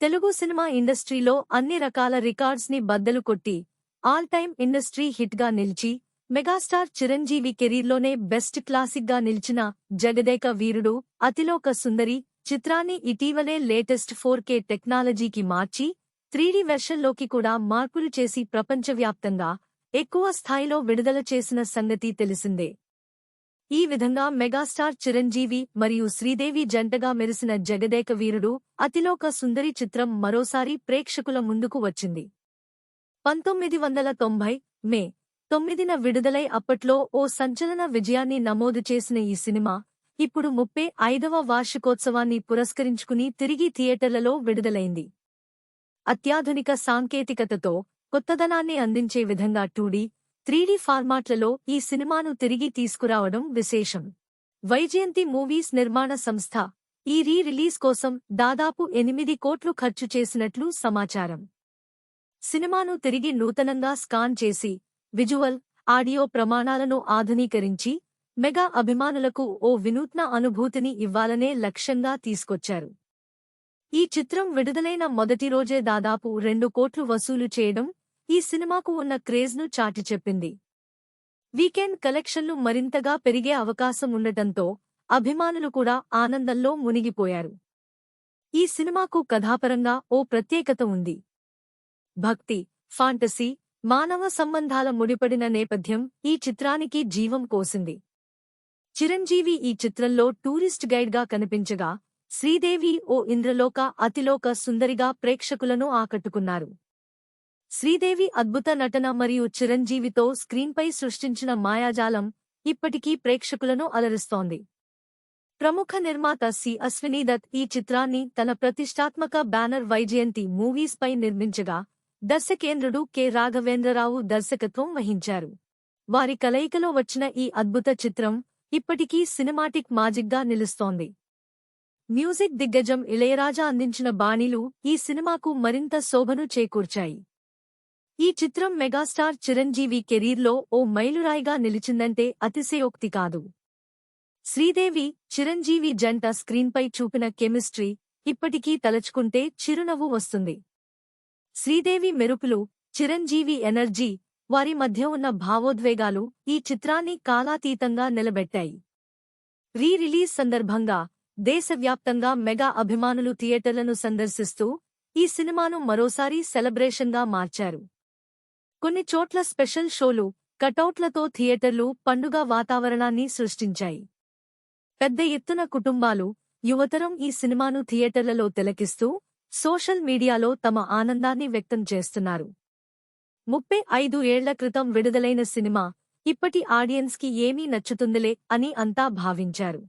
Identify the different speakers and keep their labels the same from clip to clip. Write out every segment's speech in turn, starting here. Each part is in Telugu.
Speaker 1: తెలుగు సినిమా ఇండస్ట్రీలో అన్ని రకాల రికార్డ్స్ ని బద్దలు కొట్టి ఆల్ టైమ్ ఇండస్ట్రీ హిట్ గా నిలిచి మెగాస్టార్ చిరంజీవి కెరీర్లోనే బెస్ట్ క్లాసిక్ గా నిలిచిన జగదేక వీరుడు అతిలోక సుందరి చిత్రాన్ని ఇటీవలే లేటెస్ట్ 4K టెక్నాలజీకి మార్చి 3D వెర్షన్లోకి కూడా మార్పులు చేసి ప్రపంచవ్యాప్తంగా ఎక్కువ స్థాయిలో విడుదల చేసిన సంగతి తెలిసిందే. ఈ విధంగా మెగాస్టార్ చిరంజీవి మరియు శ్రీదేవి జంటగా మెరిసిన జగదేక వీరుడు అతిలోక సుందరి చిత్రం మరోసారి ప్రేక్షకుల ముందుకు వచ్చింది. 1990 మే 9న విడుదలై అప్పట్లో ఓ సంచలన విజయాన్ని నమోదు చేసిన ఈ సినిమా ఇప్పుడు 35వ వార్షికోత్సవాన్ని పురస్కరించుకుని తిరిగి థియేటర్లలో విడుదలైంది. అత్యాధునిక సాంకేతికతతో కొత్తదనాన్ని అందించే విధంగా 2D, 3D ఫార్మాట్లలో ఈ సినిమాను తిరిగి తీసుకురావడం విశేషం. వైజయంతి మూవీస్ నిర్మాణ సంస్థ ఈ రిలీజ్ కోసం దాదాపు 8 కోట్లు ఖర్చు చేసినట్లు సమాచారం. సినిమాను తిరిగి నూతనంగా స్కాన్ చేసి విజువల్, ఆడియో ప్రమాణాలను ఆధునీకరించి మెగా అభిమానులకు ఓ వినూత్న అనుభూతిని ఇవ్వాలనే లక్ష్యంగా తీసుకొచ్చారు. ఈ చిత్రం విడుదలైన మొదటి రోజే దాదాపు 2 కోట్లు వసూలు చేయడం ఈ సినిమాకు ఉన్న క్రేజ్ను చాటి చెప్పింది. వీకెండ్ కలెక్షన్లు మరింతగా పెరిగే అవకాశం ఉండటంతో అభిమానులు కూడా ఆనందంలో మునిగిపోయారు. ఈ సినిమాకు కథాపరంగా ఓ ప్రత్యేకత ఉంది. భక్తి, ఫాంటసీ, మానవ సంబంధాల ముడిపడిన నేపథ్యం ఈ చిత్రానికి జీవం పోసింది. చిరంజీవి ఈ చిత్రంలో టూరిస్ట్ గైడ్గా కనిపించగా శ్రీదేవి ఓ ఇంద్రలోక అతిలోక సుందరిగా ప్రేక్షకులను ఆకట్టుకున్నారు. శ్రీదేవి అద్భుత నటన మరియు చిరంజీవితో స్క్రీన్పై సృష్టించిన మాయాజాలం ఇప్పటికీ ప్రేక్షకులను అలరిస్తోంది. ప్రముఖ నిర్మాత సి. అశ్వినీదత్ ఈ చిత్రాన్ని తన ప్రతిష్టాత్మక బ్యానర్ వైజయంతి మూవీస్ పై నిర్మించగా దర్శకేంద్రుడు కె. రాఘవేంద్రరావు దర్శకత్వం వహించారు. వారి కలయికలో వచ్చిన ఈ అద్భుత చిత్రం ఇప్పటికీ సినిమాటిక్ మాజిక్గా నిలుస్తోంది. మ్యూజిక్ దిగ్గజం ఇళయరాజా అందించిన బాణీలు ఈ సినిమాకు మరింత శోభను చేకూర్చాయి. ఈ చిత్రం మెగాస్టార్ చిరంజీవి కెరీర్లో ఓ మైలురాయిగా నిలిచిందంటే అతిశయోక్తి కాదు. శ్రీదేవి, చిరంజీవి జంట స్క్రీన్పై చూపిన కెమిస్ట్రీ ఇప్పటికీ తలచుకుంటే చిరునవ్వు వస్తుంది. శ్రీదేవి మెరుపులు, చిరంజీవి ఎనర్జీ, వారి మధ్య ఉన్న భావోద్వేగాలు ఈ చిత్రాన్ని కాలాతీతంగా నిలబెట్టాయి. రిలీజ్ సందర్భంగా దేశవ్యాప్తంగా మెగా అభిమానులు థియేటర్లను సందర్శిస్తూ ఈ సినిమాను మరోసారి సెలబ్రేషన్గా మార్చారు. కొన్ని చోట్ల స్పెషల్ షోలు, కటౌట్లతో థియేటర్లు పండుగ వాతావరణాన్ని సృష్టించాయి. పెద్ద ఎత్తున కుటుంబాలు, యువతరం ఈ సినిమాను థియేటర్లలో తిలకిస్తూ సోషల్ మీడియాలో తమ ఆనందాన్ని వ్యక్తం చేస్తున్నారు. 35 ఏళ్ల క్రితం విడుదలైన సినిమా ఇప్పటి ఆడియన్స్కి ఏమీ నచ్చుతుందిలే అని అంతా భావించారు.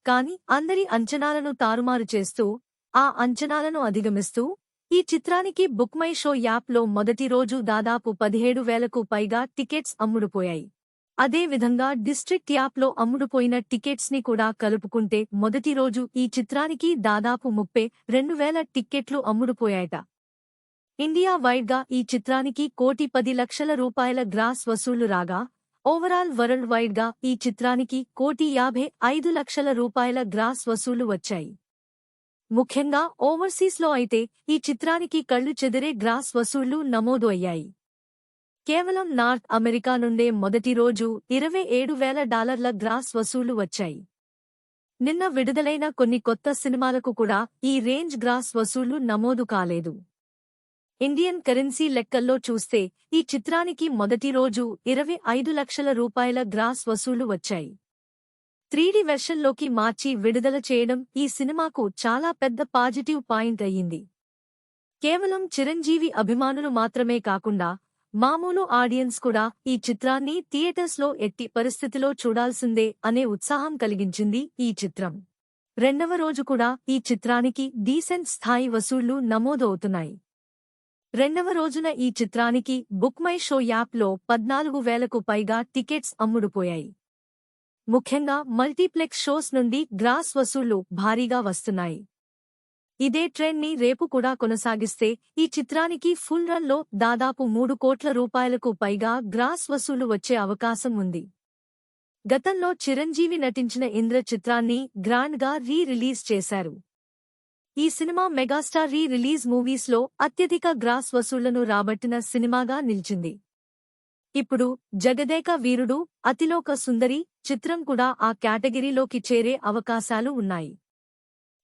Speaker 1: కాని అందరి అంచనాలను తారుమారు చేస్తూ, ఆ అంచనాలను అధిగమిస్తూ ఈ చిత్రానికి బుక్ మై షో యాప్లో మొదటి రోజు దాదాపు 17,000కు పైగా టికెట్స్ అమ్ముడుపోయాయి. అదేవిధంగా డిస్ట్రిక్ట్ యాప్లో అమ్ముడుపోయిన టికెట్స్ని కూడా కలుపుకుంటే మొదటి రోజు ఈ చిత్రానికి దాదాపు 32,000 టిక్కెట్లు అమ్ముడుపోయాయట. ఇండియా వైడ్గా ఈ చిత్రానికి ₹1,10,00,000 గ్రాస్ వసూళ్లు రాగా, ఓవరాల్ వరల్డ్ వైడ్గా ఈ చిత్రానికి ₹1,55,00,000 గ్రాస్ వసూళ్లు వచ్చాయి. ముఖ్యంగా ఓవర్సీస్లో అయితే ఈ చిత్రానికి కళ్లు చెదిరే గ్రాస్ వసూళ్లు నమోదు అయ్యాయి. కేవలం నార్త్ అమెరికా నుండే మొదటి రోజు $27,000 గ్రాస్ వసూళ్లు వచ్చాయి. నిన్న విడుదలైన కొన్ని కొత్త సినిమాలకు కూడా ఈ రేంజ్ గ్రాస్ వసూళ్లు నమోదు కాలేదు. ఇండియన్ కరెన్సీ లెక్కల్లో చూస్తే ఈ చిత్రానికి మొదటి రోజు ₹25,00,000 గ్రాస్ వసూళ్లు వచ్చాయి. 3D వెర్షన్లోకి మార్చి విడుదల చేయడం ఈ సినిమాకు చాలా పెద్ద పాజిటివ్ పాయింట్ అయ్యింది. కేవలం చిరంజీవి అభిమానులు మాత్రమే కాకుండా మామూలు ఆడియన్స్ కూడా ఈ చిత్రాన్ని థియేటర్స్లో ఎట్టి పరిస్థితిలో చూడాల్సిందే అనే ఉత్సాహం కలిగించింది ఈ చిత్రం. రెండవ రోజు కూడా ఈ చిత్రానికి డీసెంట్ స్థాయి వసూళ్లు నమోదు అవుతున్నాయి. రెండవ రోజున ఈ చిత్రానికి బుక్ మై షో యాప్లో 14,000కు పైగా టికెట్స్ అమ్ముడుపోయాయి. ముఖ్యంగా మల్టీప్లెక్స్ షోస్ నుండి గ్రాస్ వసూళ్లు భారీగా వస్తున్నాయి. ఇదే ట్రెండ్ని రేపు కూడా కొనసాగిస్తే ఈ చిత్రానికి ఫుల్ రన్లో దాదాపు 3 కోట్ల రూపాయలకు పైగా గ్రాస్ వసూలు వచ్చే అవకాశం ఉంది. గతంలో చిరంజీవి నటించిన ఇంద్ర చిత్రాన్ని గ్రాండ్గా రిలీజ్ చేశారు. ఈ సినిమా మెగాస్టార్ రిలీజ్ మూవీస్లో అత్యధిక గ్రాస్ వసూళ్లను రాబట్టిన సినిమాగా నిలిచింది. ఇప్పుడు జగదేక వీరుడు, అతిలోక సుందరి చిత్రం కూడా ఆ కేటగిరీలోకి చేరే అవకాశాలు ఉన్నాయి.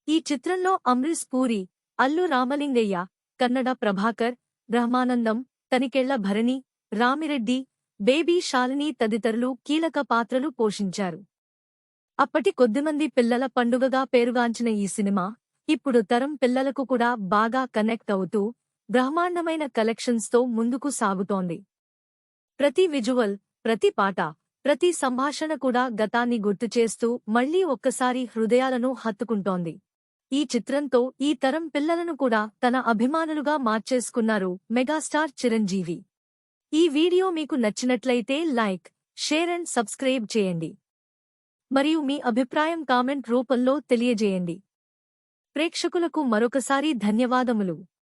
Speaker 1: ఈ చిత్రంలో అమ్రీష్ పూరి, అల్లు రామలింగయ్య, కన్నడ ప్రభాకర్, బ్రహ్మానందం, తనికెళ్ల భరణి, రామిరెడ్డి, బేబీ శాలిని తదితరులు కీలక పాత్రలు పోషించారు. అప్పటి కొద్దిమంది పిల్లల పండుగగా పేరుగాంచిన ఈ సినిమా ఇప్పుడు తరం పిల్లలకు కూడా బాగా కనెక్ట్ అవుతూ బ్రహ్మాండమైన కలెక్షన్స్తో ముందుకు సాగుతోంది. ప్రతి విజువల్, ప్రతి పాట, ప్రతి సంభాషణ కూడా గతాన్ని గుర్తుచేస్తూ మళ్లీ ఒక్కసారి హృదయాలను హత్తుకుంటోంది. ఈ చిత్రంతో ఈ తరం పిల్లలను కూడా తన అభిమానులుగా మార్చేసుకున్నారు మెగాస్టార్ చిరంజీవి. ఈ వీడియో మీకు నచ్చినట్లయితే లైక్, షేర్ అండ్ సబ్స్క్రైబ్ చేయండి. మరియు మీ అభిప్రాయం కామెంట్ రూపంలో తెలియజేయండి. ప్రేక్షకులకు మరొకసారి ధన్యవాదములు.